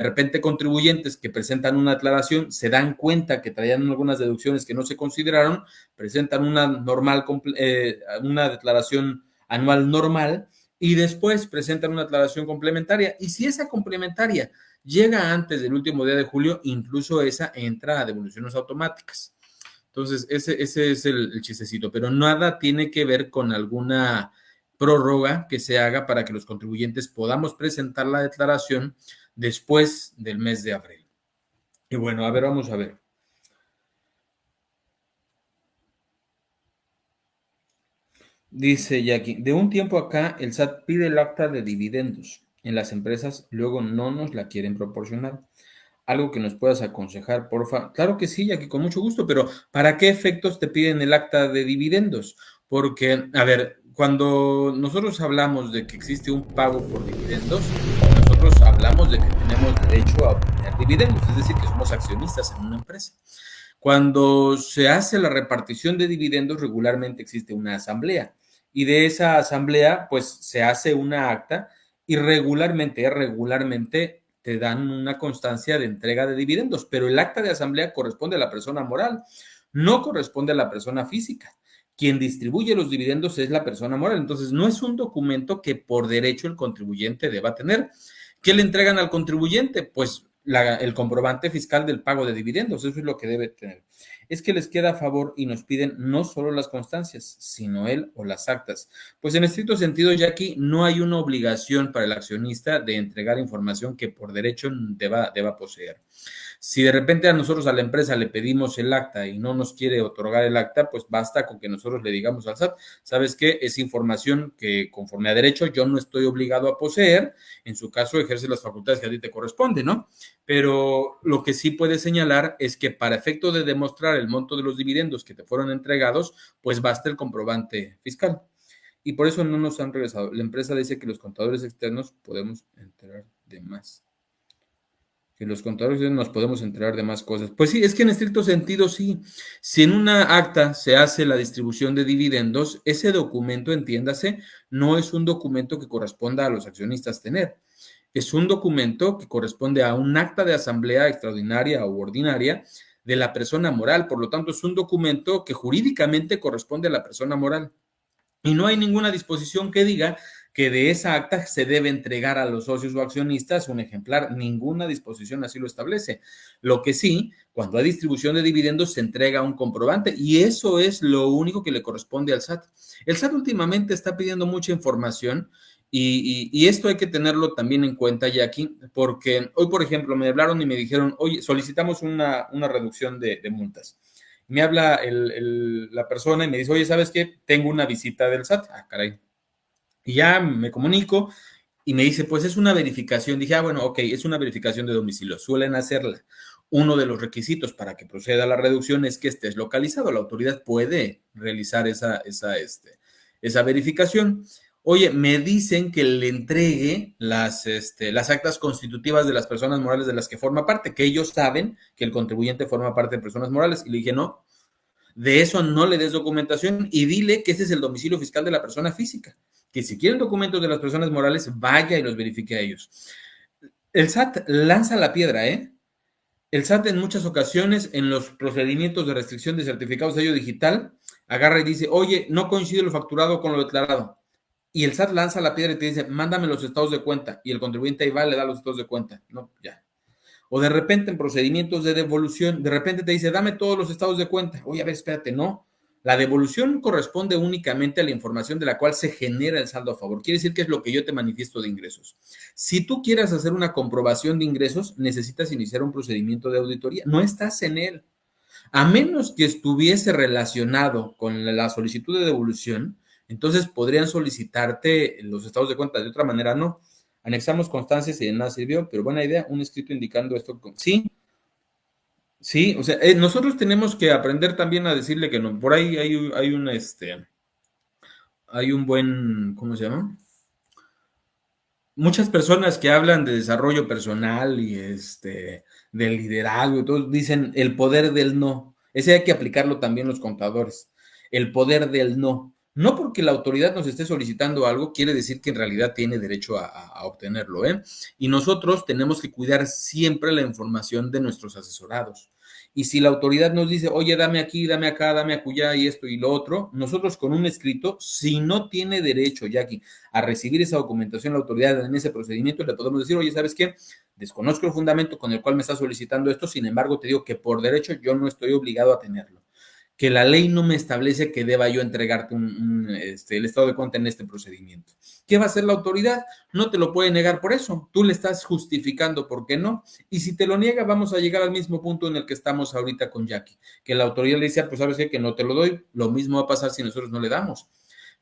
repente contribuyentes que presentan una declaración se dan cuenta que traían algunas deducciones que no se consideraron, presentan una declaración anual normal y después presentan una declaración complementaria. Y si esa complementaria llega antes del último día de julio, incluso esa entra a devoluciones automáticas. Entonces, ese es el chistecito, pero nada tiene que ver con alguna prórroga que se haga para que los contribuyentes podamos presentar la declaración después del mes de abril. Y bueno, a ver, vamos a ver. Dice Jackie, de un tiempo acá el SAT pide el acta de dividendos en las empresas, luego no nos la quieren proporcionar. Algo que nos puedas aconsejar, porfa. Claro que sí, Jackie, con mucho gusto, pero ¿para qué efectos te piden el acta de dividendos? Porque, a ver, cuando nosotros hablamos de que existe un pago por dividendos, nosotros hablamos de que tenemos derecho a obtener dividendos, es decir, que somos accionistas en una empresa. Cuando se hace la repartición de dividendos, regularmente existe una asamblea y de esa asamblea, pues se hace una acta y regularmente te dan una constancia de entrega de dividendos, pero el acta de asamblea corresponde a la persona moral, no corresponde a la persona física. Quien distribuye los dividendos es la persona moral, entonces no es un documento que por derecho el contribuyente deba tener. ¿Qué le entregan al contribuyente? Pues el comprobante fiscal del pago de dividendos, eso es lo que debe tener. Es que les queda a favor y nos piden no solo las constancias, sino él o las actas. Pues en estricto sentido, ya aquí no hay una obligación para el accionista de entregar información que por derecho deba poseer. Si de repente a nosotros, a la empresa, le pedimos el acta y no nos quiere otorgar el acta, pues basta con que nosotros le digamos al SAT, ¿sabes qué? Es información que conforme a derecho yo no estoy obligado a poseer, en su caso ejerce las facultades que a ti te corresponden, ¿no? Pero lo que sí puede señalar es que para efecto de demostrar el monto de los dividendos que te fueron entregados, pues basta el comprobante fiscal. Y por eso no nos han regresado. La empresa dice que los contadores externos podemos enterar de más. Que los contadores nos podemos enterar de más cosas. Pues sí, es que en estricto sentido sí. Si en una acta se hace la distribución de dividendos, ese documento, entiéndase, no es un documento que corresponda a los accionistas tener. Es un documento que corresponde a un acta de asamblea extraordinaria o ordinaria de la persona moral. Por lo tanto, es un documento que jurídicamente corresponde a la persona moral. Y no hay ninguna disposición que diga que de esa acta se debe entregar a los socios o accionistas un ejemplar. Ninguna disposición así lo establece. Lo que sí, cuando hay distribución de dividendos, se entrega un comprobante y eso es lo único que le corresponde al SAT. El SAT últimamente está pidiendo mucha información y esto hay que tenerlo también en cuenta, Jackie, porque hoy, por ejemplo, me hablaron y me dijeron, oye, solicitamos una reducción de multas. Me habla la persona y me dice, oye, ¿sabes qué? Tengo una visita del SAT. Ah, caray. Y ya me comunico y me dice, pues es una verificación. Dije, ah, bueno, ok, es una verificación de domicilio. Suelen hacerla. Uno de los requisitos para que proceda la reducción es que estés localizado. La autoridad puede realizar esa verificación. Oye, me dicen que le entregue las actas constitutivas de las personas morales de las que forma parte, que ellos saben que el contribuyente forma parte de personas morales. Y le dije, no, de eso no le des documentación y dile que ese es el domicilio fiscal de la persona física. Que si quieren documentos de las personas morales, vaya y los verifique a ellos. El SAT lanza la piedra, ¿eh? El SAT en muchas ocasiones, en los procedimientos de restricción de certificados de sello digital, agarra y dice, oye, no coincide lo facturado con lo declarado. Y el SAT lanza la piedra y te dice, mándame los estados de cuenta. Y el contribuyente ahí va, le da los estados de cuenta. No, ya. O de repente en procedimientos de devolución, de repente te dice, dame todos los estados de cuenta. Oye, a ver, espérate, no. La devolución corresponde únicamente a la información de la cual se genera el saldo a favor. Quiere decir que es lo que yo te manifiesto de ingresos. Si tú quieres hacer una comprobación de ingresos, necesitas iniciar un procedimiento de auditoría. No estás en él. A menos que estuviese relacionado con la solicitud de devolución, entonces podrían solicitarte los estados de cuenta. De otra manera, no. Anexamos constancias y de nada sirvió, pero buena idea, un escrito indicando esto. Sí, sí, o sea, nosotros tenemos que aprender también a decirle que no. Por ahí hay un buen, ¿cómo se llama? Muchas personas que hablan de desarrollo personal y de liderazgo y todo, dicen el poder del no. Ese hay que aplicarlo también los contadores. El poder del no. No porque la autoridad nos esté solicitando algo, quiere decir que en realidad tiene derecho a obtenerlo, ¿eh? Y nosotros tenemos que cuidar siempre la información de nuestros asesorados. Y si la autoridad nos dice, oye, dame aquí, dame acá, dame acullá y esto y lo otro, nosotros con un escrito, si no tiene derecho, Jackie, a recibir esa documentación la autoridad en ese procedimiento, le podemos decir, oye, ¿sabes qué? Desconozco el fundamento con el cual me está solicitando esto, sin embargo, te digo que por derecho yo no estoy obligado a tenerlo, que la ley no me establece que deba yo entregarte el estado de cuenta en este procedimiento. ¿Qué va a hacer la autoridad? No te lo puede negar por eso. Tú le estás justificando por qué no. Y si te lo niega, vamos a llegar al mismo punto en el que estamos ahorita con Jackie, que la autoridad le dice, pues sabes qué, que no te lo doy. Lo mismo va a pasar si nosotros no le damos.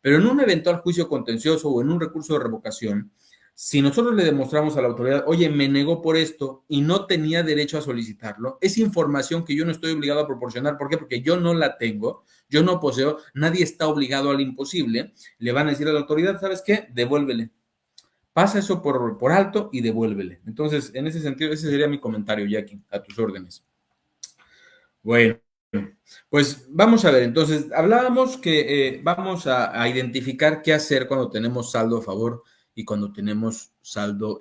Pero en un eventual juicio contencioso o en un recurso de revocación, si nosotros le demostramos a la autoridad, oye, me negó por esto y no tenía derecho a solicitarlo, es información que yo no estoy obligado a proporcionar. ¿Por qué? Porque yo no la tengo, yo no poseo, nadie está obligado al imposible. Le van a decir a la autoridad, ¿sabes qué? Devuélvele. Pasa eso por alto y devuélvele. Entonces, en ese sentido, ese sería mi comentario, Jackie, a tus órdenes. Bueno, pues vamos a ver, entonces hablábamos que vamos a identificar qué hacer cuando tenemos saldo a favor y cuando tenemos saldo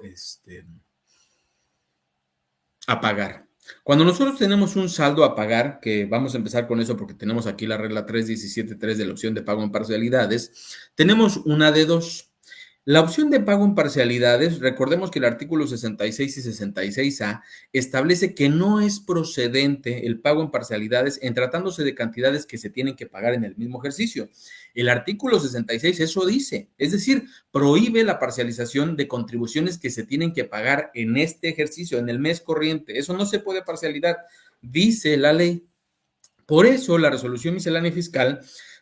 a pagar. Cuando nosotros tenemos un saldo a pagar, que vamos a empezar con eso porque tenemos aquí la regla 3.17.3 de la opción de pago en parcialidades, tenemos una de dos. La opción de pago en parcialidades, recordemos que el artículo 66 y 66A establece que no es procedente el pago en parcialidades en tratándose de cantidades que se tienen que pagar en el mismo ejercicio. El artículo 66 eso dice, es decir, prohíbe la parcialización de contribuciones que se tienen que pagar en este ejercicio, en el mes corriente. Eso no se puede parcialidad, dice la ley. Por eso la resolución miscelánea fiscal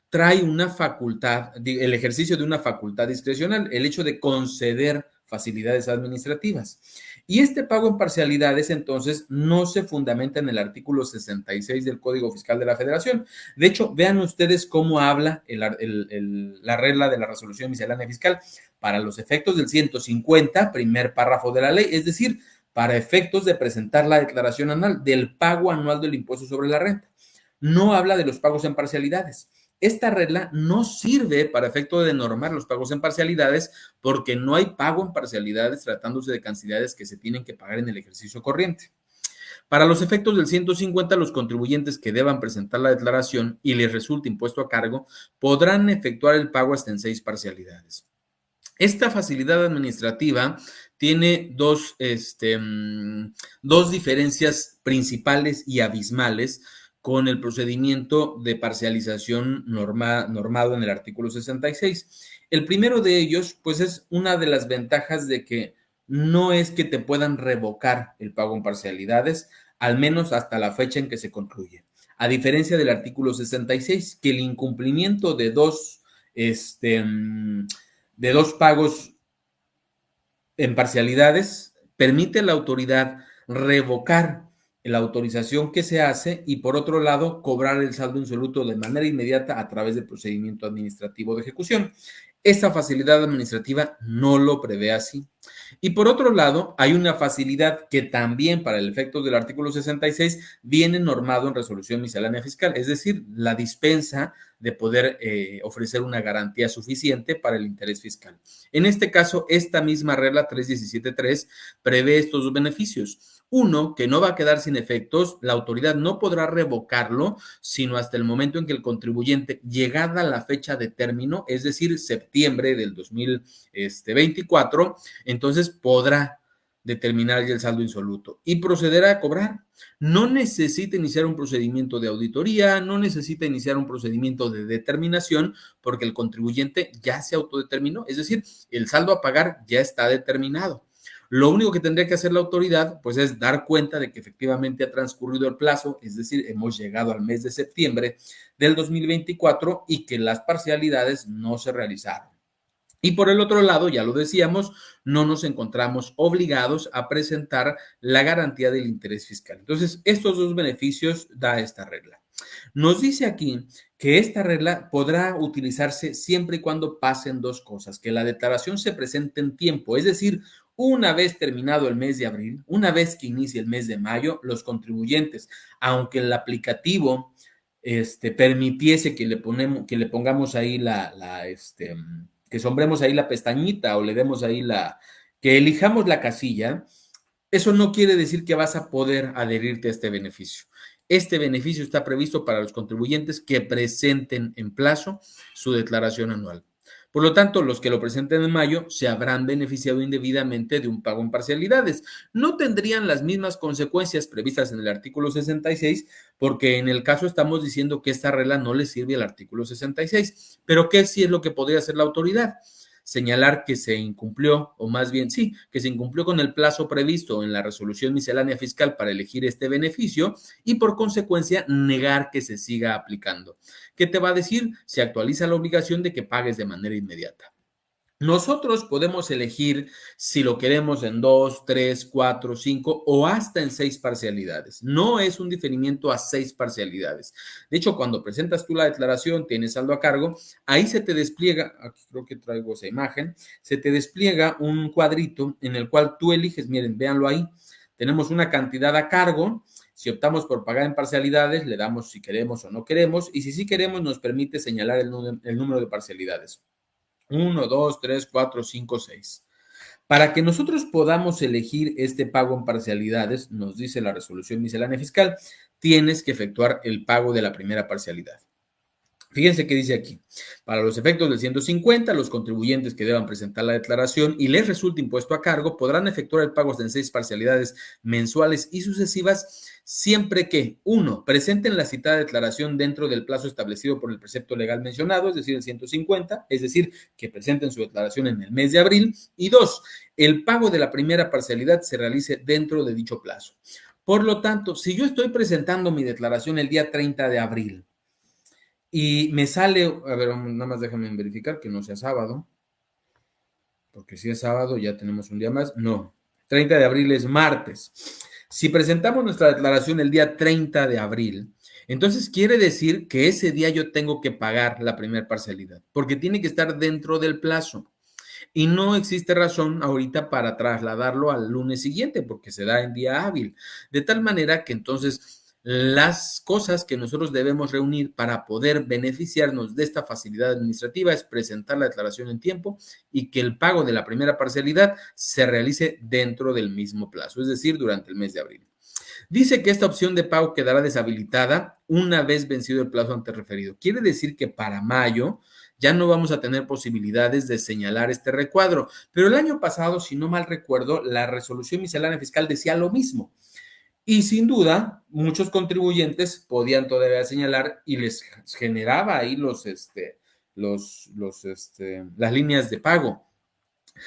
trae una facultad, el ejercicio de una facultad discrecional, el hecho de conceder facilidades administrativas. Y este pago en parcialidades, entonces, no se fundamenta en el artículo 66 del Código Fiscal de la Federación. De hecho, vean ustedes cómo habla la regla de la resolución miscelánea fiscal para los efectos del 150, primer párrafo de la ley, es decir, para efectos de presentar la declaración anual del pago anual del impuesto sobre la renta. No habla de los pagos en parcialidades. Esta regla no sirve para efecto de normar los pagos en parcialidades porque no hay pago en parcialidades tratándose de cantidades que se tienen que pagar en el ejercicio corriente. Para los efectos del 150, los contribuyentes que deban presentar la declaración y les resulte impuesto a cargo podrán efectuar el pago hasta en 6 parcialidades. Esta facilidad administrativa tiene dos diferencias principales y abismales con el procedimiento de parcialización normado en el artículo 66. El primero de ellos, pues es una de las ventajas de que no es que te puedan revocar el pago en parcialidades, al menos hasta la fecha en que se concluye. A diferencia del artículo 66, que el incumplimiento de dos pagos en parcialidades permite a la autoridad revocar la autorización que se hace y por otro lado cobrar el saldo insoluto de manera inmediata a través del procedimiento administrativo de ejecución. Esta facilidad administrativa no lo prevé así. Y por otro lado, hay una facilidad que también para el efecto del artículo 66 viene normado en resolución miscelánea fiscal, es decir, la dispensa de poder ofrecer una garantía suficiente para el interés fiscal. En este caso, esta misma regla 317.3 prevé estos dos beneficios. Uno, que no va a quedar sin efectos, la autoridad no podrá revocarlo, sino hasta el momento en que el contribuyente, llegada la fecha de término, es decir, septiembre del 2024, entonces podrá determinar ya el saldo insoluto y procederá a cobrar. No necesita iniciar un procedimiento de auditoría, no necesita iniciar un procedimiento de determinación, porque el contribuyente ya se autodeterminó, es decir, el saldo a pagar ya está determinado. Lo único que tendría que hacer la autoridad, pues, es dar cuenta de que efectivamente ha transcurrido el plazo, es decir, hemos llegado al mes de septiembre del 2024 y que las parcialidades no se realizaron. Y por el otro lado, ya lo decíamos, no nos encontramos obligados a presentar la garantía del interés fiscal. Entonces, estos dos beneficios da esta regla. Nos dice aquí que esta regla podrá utilizarse siempre y cuando pasen dos cosas, que la declaración se presente en tiempo, es decir, una vez terminado el mes de abril, una vez que inicie el mes de mayo, los contribuyentes, aunque el aplicativo permitiese que le pongamos ahí que sombremos ahí la pestañita o le demos ahí que elijamos la casilla, eso no quiere decir que vas a poder adherirte a este beneficio. Este beneficio está previsto para los contribuyentes que presenten en plazo su declaración anual. Por lo tanto, los que lo presenten en mayo se habrán beneficiado indebidamente de un pago en parcialidades. No tendrían las mismas consecuencias previstas en el artículo 66, porque en el caso estamos diciendo que esta regla no le sirve al artículo 66. Pero ¿qué sí es lo que podría hacer la autoridad? Señalar que se incumplió, o más bien sí, que se incumplió con el plazo previsto en la resolución miscelánea fiscal para elegir este beneficio y por consecuencia negar que se siga aplicando. ¿Qué te va a decir? Se actualiza la obligación de que pagues de manera inmediata. Nosotros podemos elegir si lo queremos en 2, 3, 4, 5 o hasta en 6 parcialidades. No es un diferimiento a 6 parcialidades. De hecho, cuando presentas tú la declaración, tienes saldo a cargo, ahí se te despliega, aquí creo que traigo esa imagen, se te despliega un cuadrito en el cual tú eliges, miren, véanlo ahí, tenemos una cantidad a cargo. Si optamos por pagar en parcialidades, le damos si queremos o no queremos, y si sí queremos, nos permite señalar el número de parcialidades. 1, 2, 3, 4, 5, 6. Para que nosotros podamos elegir este pago en parcialidades, nos dice la resolución miscelánea fiscal, tienes que efectuar el pago de la primera parcialidad. Fíjense qué dice aquí. Para los efectos del 150, los contribuyentes que deban presentar la declaración y les resulte impuesto a cargo podrán efectuar el pago en 6 parcialidades mensuales y sucesivas siempre que, 1, presenten la citada declaración dentro del plazo establecido por el precepto legal mencionado, es decir, el 150, es decir, que presenten su declaración en el mes de abril, y 2, el pago de la primera parcialidad se realice dentro de dicho plazo. Por lo tanto, si yo estoy presentando mi declaración el día 30 de abril, y me sale, a ver, nada más déjame verificar que no sea sábado, porque si es sábado ya tenemos un día más. No, 30 de abril es martes. Si presentamos nuestra declaración el día 30 de abril, entonces quiere decir que ese día yo tengo que pagar la primera parcialidad, porque tiene que estar dentro del plazo. Y no existe razón ahorita para trasladarlo al lunes siguiente, porque se da en día hábil. De tal manera que entonces las cosas que nosotros debemos reunir para poder beneficiarnos de esta facilidad administrativa es presentar la declaración en tiempo y que el pago de la primera parcialidad se realice dentro del mismo plazo, es decir, durante el mes de abril. Dice que esta opción de pago quedará deshabilitada una vez vencido el plazo antes referido. Quiere decir que para mayo ya no vamos a tener posibilidades de señalar este recuadro. Pero el año pasado, si no mal recuerdo, la resolución miscelánea fiscal decía lo mismo. Y sin duda, muchos contribuyentes podían todavía señalar y les generaba ahí las líneas de pago.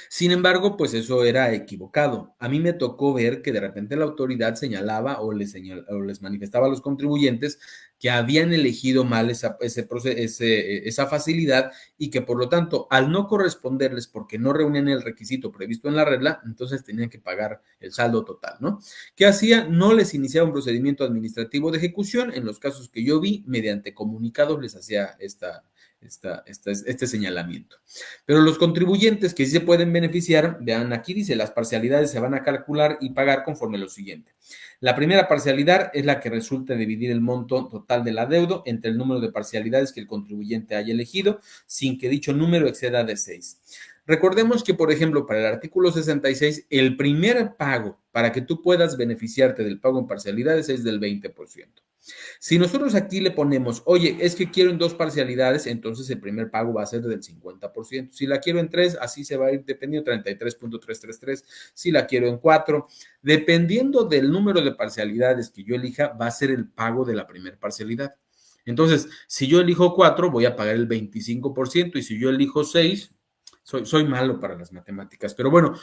Sin embargo, pues eso era equivocado. A mí me tocó ver que de repente la autoridad señalaba o les manifestaba a los contribuyentes que habían elegido mal esa facilidad y que por lo tanto, al no corresponderles porque no reunían el requisito previsto en la regla, entonces tenían que pagar el saldo total, ¿no? ¿Qué hacía? No les iniciaba un procedimiento administrativo de ejecución. En los casos que yo vi, mediante comunicados les hacía este señalamiento. Pero los contribuyentes que sí se pueden beneficiar, vean, aquí dice, las parcialidades se van a calcular y pagar conforme lo siguiente. La primera parcialidad es la que resulta dividir el monto total del adeudo entre el número de parcialidades que el contribuyente haya elegido, sin que dicho número exceda de 6. Recordemos que, por ejemplo, para el artículo 66, el primer pago para que tú puedas beneficiarte del pago en parcialidades es del 20%. Si nosotros aquí le ponemos, oye, es que quiero en 2 parcialidades, entonces el primer pago va a ser del 50%. Si la quiero en 3, así se va a ir dependiendo, 33.333. Si la quiero en 4, dependiendo del número de parcialidades que yo elija, va a ser el pago de la primera parcialidad. Entonces, si yo elijo 4, voy a pagar el 25%, y si yo elijo 6, soy malo para las matemáticas, pero bueno,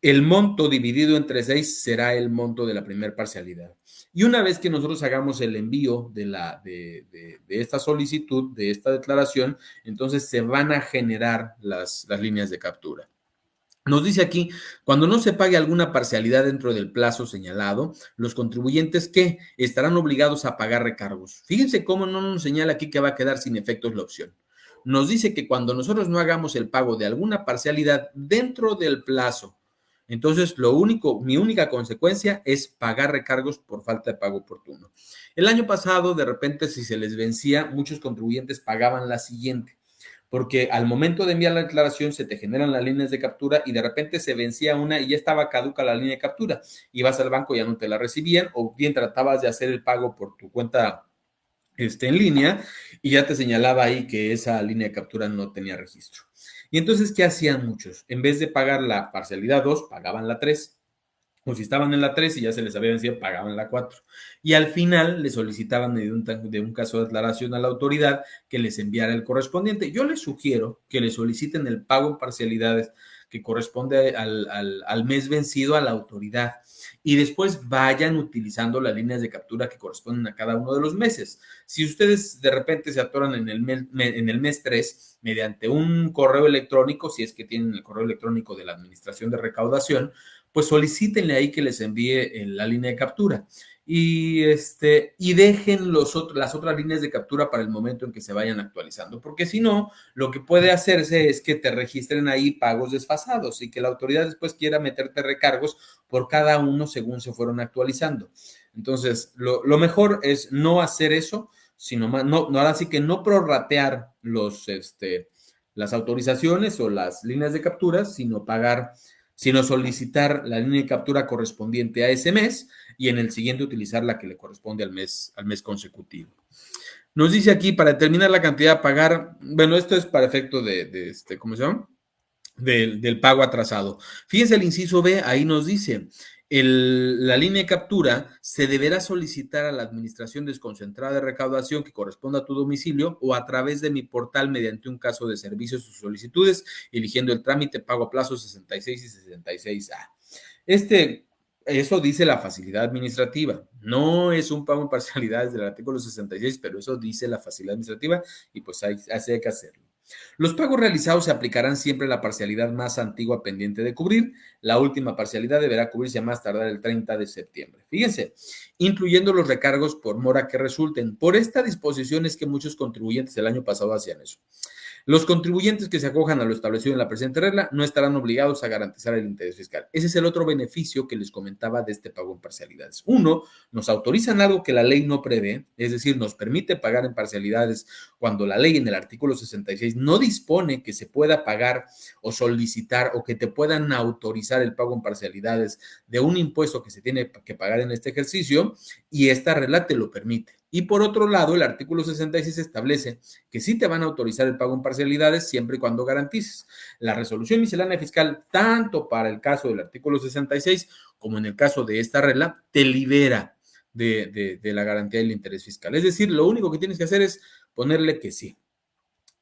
el monto dividido entre 6 será el monto de la primera parcialidad. Y una vez que nosotros hagamos el envío de esta solicitud, de esta declaración, entonces se van a generar las líneas de captura. Nos dice aquí, cuando no se pague alguna parcialidad dentro del plazo señalado, los contribuyentes que estarán obligados a pagar recargos. Fíjense cómo no nos señala aquí que va a quedar sin efectos la opción. Nos dice que cuando nosotros no hagamos el pago de alguna parcialidad dentro del plazo Entonces, mi única consecuencia es pagar recargos por falta de pago oportuno. El año pasado, de repente, si se les vencía, muchos contribuyentes pagaban la siguiente, porque al momento de enviar la declaración se te generan las líneas de captura y de repente se vencía una y ya estaba caduca la línea de captura. Ibas al banco, ya no te la recibían, o bien tratabas de hacer el pago por tu cuenta en línea y ya te señalaba ahí que esa línea de captura no tenía registro. Y entonces, ¿qué hacían muchos? En vez de pagar la parcialidad 2, pagaban la 3. O si estaban en la 3 y ya se les había vencido, pagaban la 4. Y al final le solicitaban de un caso de declaración a la autoridad que les enviara el correspondiente. Yo les sugiero que le soliciten el pago en parcialidades que corresponde al mes vencido a la autoridad y después vayan utilizando las líneas de captura que corresponden a cada uno de los meses. Si ustedes de repente se atoran en el mes 3 mediante un correo electrónico, si es que tienen el correo electrónico de la Administración de Recaudación, pues solicítenle ahí que les envíe la línea de captura y dejen las otras líneas de captura para el momento en que se vayan actualizando, porque si no, lo que puede hacerse es que te registren ahí pagos desfasados y que la autoridad después quiera meterte recargos por cada uno según se fueron actualizando. Entonces, lo mejor es no hacer eso, sino ahora sí que no prorratear las autorizaciones o las líneas de captura, sino solicitar la línea de captura correspondiente a ese mes y en el siguiente utilizar la que le corresponde al mes consecutivo. Nos dice aquí, para determinar la cantidad a pagar, bueno, esto es para efecto ¿cómo se llama? Del pago atrasado. Fíjense el inciso B, ahí nos dice, la línea de captura se deberá solicitar a la Administración Desconcentrada de Recaudación que corresponda a tu domicilio o a través de mi portal mediante un caso de servicios o solicitudes, eligiendo el trámite pago a plazo 66 y 66A. Eso dice la facilidad administrativa. No es un pago en parcialidades del artículo 66, pero eso dice la facilidad administrativa y pues así hay que hacerlo. Los pagos realizados se aplicarán siempre a la parcialidad más antigua pendiente de cubrir. La última parcialidad deberá cubrirse a más tardar el 30 de septiembre. Fíjense, incluyendo los recargos por mora que resulten. Por esta disposición es que muchos contribuyentes el año pasado hacían eso. Los contribuyentes que se acojan a lo establecido en la presente regla no estarán obligados a garantizar el interés fiscal. Ese es el otro beneficio que les comentaba de este pago en parcialidades. Uno, nos autorizan algo que la ley no prevé, es decir, nos permite pagar en parcialidades cuando la ley en el artículo 66 no dispone que se pueda pagar o solicitar o que te puedan autorizar el pago en parcialidades de un impuesto que se tiene que pagar en este ejercicio y esta regla te lo permite. Y por otro lado, el artículo 66 establece que sí te van a autorizar el pago en parcialidades siempre y cuando garantices. La resolución miscelánea fiscal, tanto para el caso del artículo 66 como en el caso de esta regla, te libera de la garantía del interés fiscal. Es decir, lo único que tienes que hacer es ponerle que sí.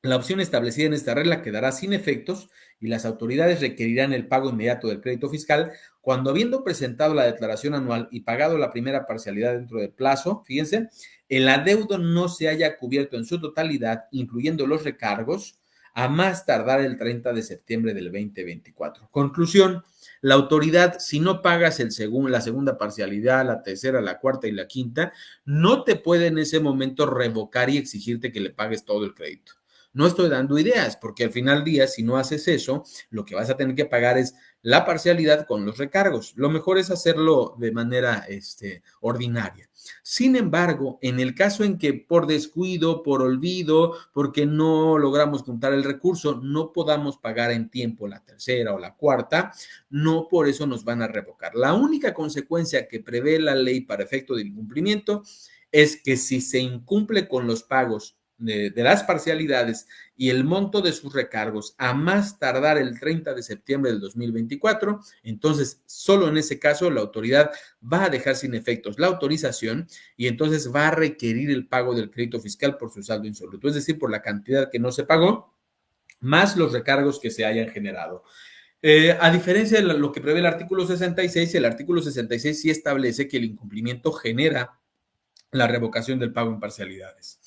La opción establecida en esta regla quedará sin efectos y las autoridades requerirán el pago inmediato del crédito fiscal cuando, habiendo presentado la declaración anual y pagado la primera parcialidad dentro del plazo, fíjense, el adeudo no se haya cubierto en su totalidad, incluyendo los recargos, a más tardar el 30 de septiembre del 2024. Conclusión, la autoridad, si no pagas la segunda parcialidad, la tercera, la cuarta y la quinta, no te puede en ese momento revocar y exigirte que le pagues todo el crédito. No estoy dando ideas, porque al final del día, si no haces eso, lo que vas a tener que pagar es la parcialidad con los recargos. Lo mejor es hacerlo de manera ordinaria. Sin embargo, en el caso en que por descuido, por olvido, porque no logramos juntar el recurso, no podamos pagar en tiempo la tercera o la cuarta, no por eso nos van a revocar. La única consecuencia que prevé la ley para efecto del incumplimiento es que si se incumple con los pagos de las parcialidades y el monto de sus recargos a más tardar el 30 de septiembre del 2024, entonces solo en ese caso la autoridad va a dejar sin efectos la autorización y entonces va a requerir el pago del crédito fiscal por su saldo insoluto, es decir, por la cantidad que no se pagó, más los recargos que se hayan generado. A diferencia de lo que prevé el artículo 66, el artículo 66 sí establece que el incumplimiento genera la revocación del pago en parcialidades.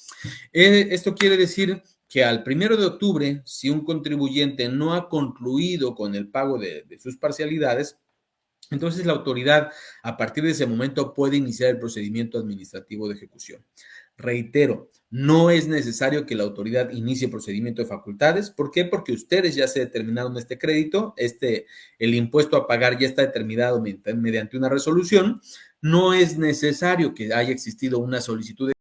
Esto quiere decir que al 1 de octubre, si un contribuyente no ha concluido con el pago de sus parcialidades, entonces la autoridad a partir de ese momento puede iniciar el procedimiento administrativo de ejecución. Reitero, no es necesario que la autoridad inicie procedimiento de facultades. ¿Por qué? Porque ustedes ya se determinaron este crédito, el impuesto a pagar ya está determinado mediante una resolución. No es necesario que haya existido una solicitud de